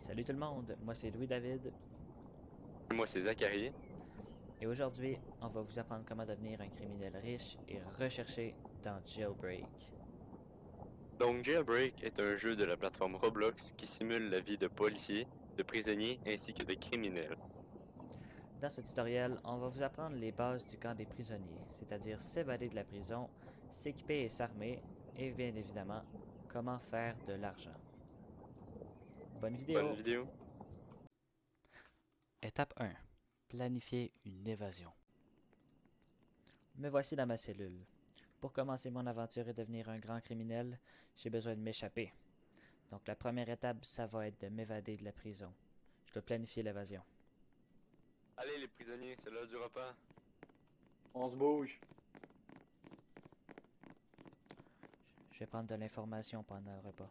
Salut tout le monde, moi c'est Louis-David Moi, c'est Zachary. et aujourd'hui, on va vous apprendre comment devenir un criminel riche et recherché dans Jailbreak. Donc, Jailbreak est un jeu de la plateforme Roblox qui simule la vie de policiers, de prisonniers ainsi que de criminels. Dans ce tutoriel, on va vous apprendre les bases du camp des prisonniers, c'est-à-dire s'évader de la prison, s'équiper et s'armer, et bien évidemment, comment faire de l'argent. Bonne vidéo! Bonne vidéo. Étape 1. Planifier une évasion. Me voici dans ma cellule. Pour commencer mon aventure et devenir un grand criminel, j'ai besoin de m'échapper. Donc la première étape, ça va être de m'évader de la prison. Je dois planifier l'évasion. Allez, les prisonniers, c'est l'heure du repas. On se bouge. Je vais prendre de l'information pendant le repas.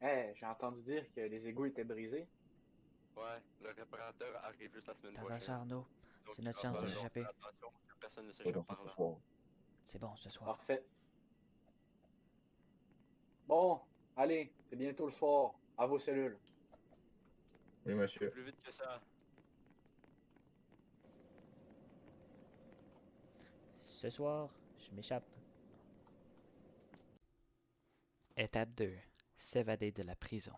Hey, j'ai entendu dire que les égouts étaient brisés. Ouais, le réparateur arrive juste la semaine Attention prochaine. Arnaud, Donc, c'est notre il chance va de falloir s'échapper. faire attention que personne ne s'échappe par là. C'est bon ce soir. Parfait. Bon, allez, c'est bientôt le soir. À vos cellules. Oui, monsieur. Plus vite que ça. Ce soir, je m'échappe. Étape 2. S'évader de la prison.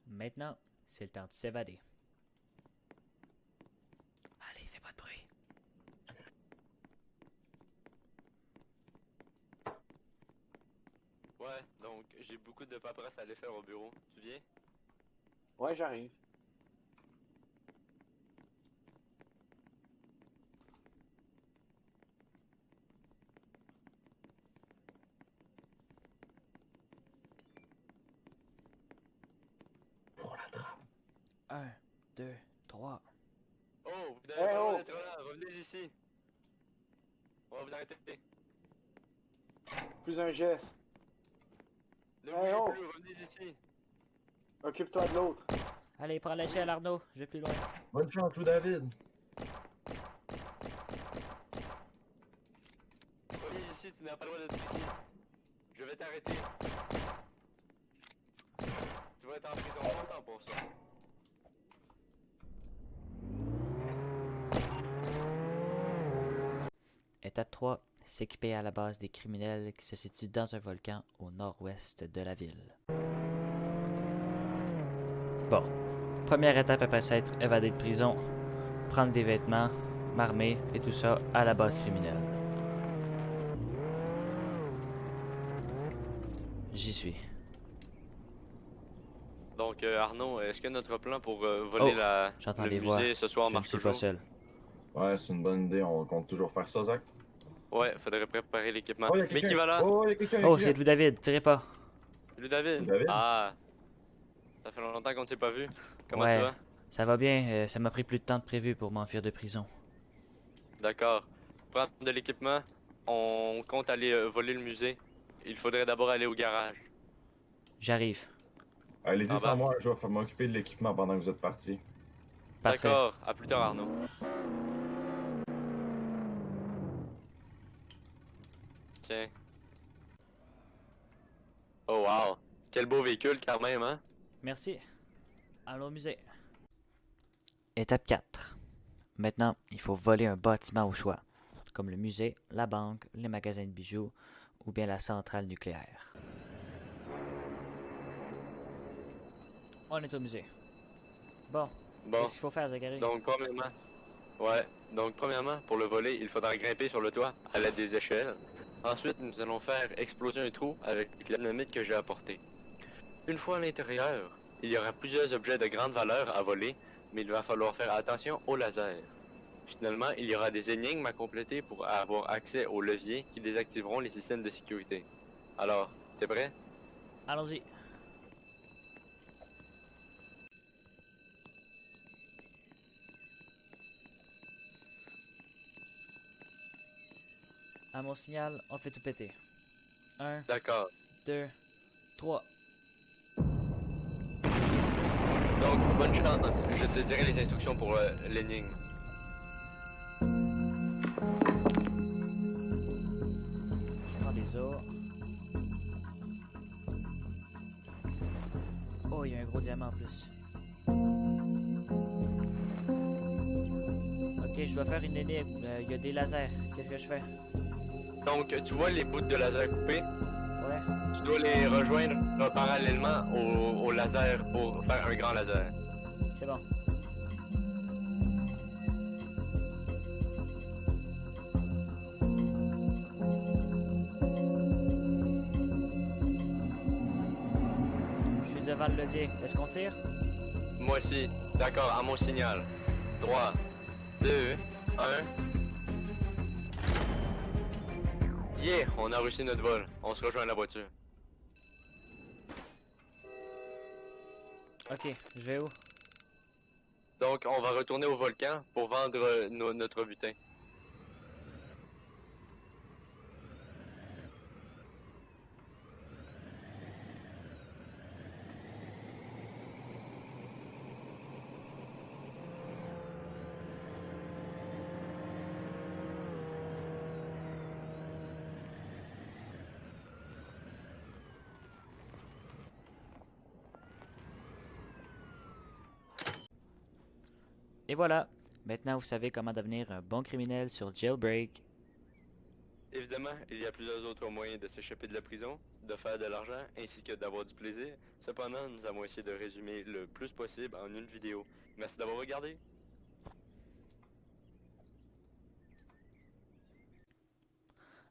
Maintenant, c'est le temps de s'évader. Allez, fais pas de bruit. Ouais, donc j'ai beaucoup de paperasse à aller faire au bureau. Tu viens? Ouais, j'arrive. Pour la trappe. 1, 2, 3. Oh, vous n'avez Hey, pas le droit oh! d'être là. Revenez ici. On va vous arrêter. Plus un geste. Ne Hey, bougez oh! plus, revenez ici. Occupe-toi de l'autre. Allez, prends l'échelle Arnaud, je vais plus loin. Bonne chance, Lou David. Reviens ici, tu n'as pas le droit d'être ici. Je vais t'arrêter. Tu vas être en prison longtemps pour ça. Étape 3. S'équiper à la base des criminels qui se situe dans un volcan au nord-ouest de la ville. Bon. Première étape après s'être évadé de prison. Prendre des vêtements, m'armer et tout ça à la base criminelle. J'y suis. Donc Arnaud, est-ce que notre plan pour voler Oh, j'entends le des musée voix. ce soir Je ne marche suis toujours? pas seul. Ouais, c'est une bonne idée. On compte toujours faire ça, Zach. Ouais, faudrait préparer l'équipement. Oh, y a Mais quelqu'un. qui va là? Oh, y a quelqu'un. Oh, c'est Louis David, tirez pas. Salut David. Salut, David. Ah, ça fait longtemps qu'on ne s'est pas vu. Comment Ouais. tu vas? Ça va bien, ça m'a pris plus de temps que prévu pour m'enfuir de prison. D'accord. Prends de l'équipement. On compte aller voler le musée. Il faudrait d'abord aller au garage. J'arrive. Allez-y Ah bah. sans moi, je vais m'occuper de l'équipement pendant que vous êtes partis. Parfait. D'accord. À plus tard Arnaud. Tiens. Oh wow. Quel beau véhicule quand même, hein? Merci. Allons au musée. Étape 4. Maintenant, il faut voler un bâtiment au choix, comme le musée, la banque, les magasins de bijoux ou bien la centrale nucléaire. On est au musée. Bon, Bon. qu'est-ce qu'il faut faire, Zachary? Donc, premièrement, pour le voler, il faudra grimper sur le toit à l'aide des échelles. Ensuite, nous allons faire exploser un trou avec la dynamite que j'ai apportée. Une fois à l'intérieur, il y aura plusieurs objets de grande valeur à voler, mais il va falloir faire attention au laser. Finalement, il y aura des énigmes à compléter pour avoir accès aux leviers qui désactiveront les systèmes de sécurité. Alors, t'es prêt? Allons-y. À mon signal, on fait tout péter. 1, D'accord. 2, 3. Donc, bonne chance. Je te dirai les instructions pour l'énigme. J'entends des os. Oh, il y a un gros diamant en plus. Ok, je dois faire une énigme. Il y a des lasers. Qu'est-ce que je fais? Donc, tu vois les bouts de laser coupés, Ouais. tu dois les rejoindre parallèlement au laser pour faire un grand laser. C'est bon. Je suis devant le levier. Est-ce qu'on tire? Moi aussi. D'accord, à mon signal. 3, 2, 1. Yeah, on a réussi notre vol. On se rejoint à la voiture. Ok, je vais où? Donc, on va retourner au volcan pour vendre notre butin. Et voilà. Maintenant, vous savez comment devenir un bon criminel sur Jailbreak. Évidemment, il y a plusieurs autres moyens de s'échapper de la prison, de faire de l'argent, ainsi que d'avoir du plaisir. Cependant, nous avons essayé de résumer le plus possible en une vidéo. Merci d'avoir regardé.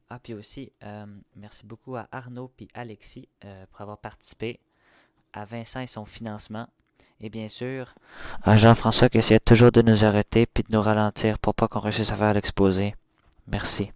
Ah, puis aussi, merci beaucoup à Arnaud et Alexis pour avoir participé, à Vincent et son financement, et bien sûr, à Jean-François qui essayait toujours de nous arrêter puis de nous ralentir pour pas qu'on réussisse à faire l'exposé. Merci.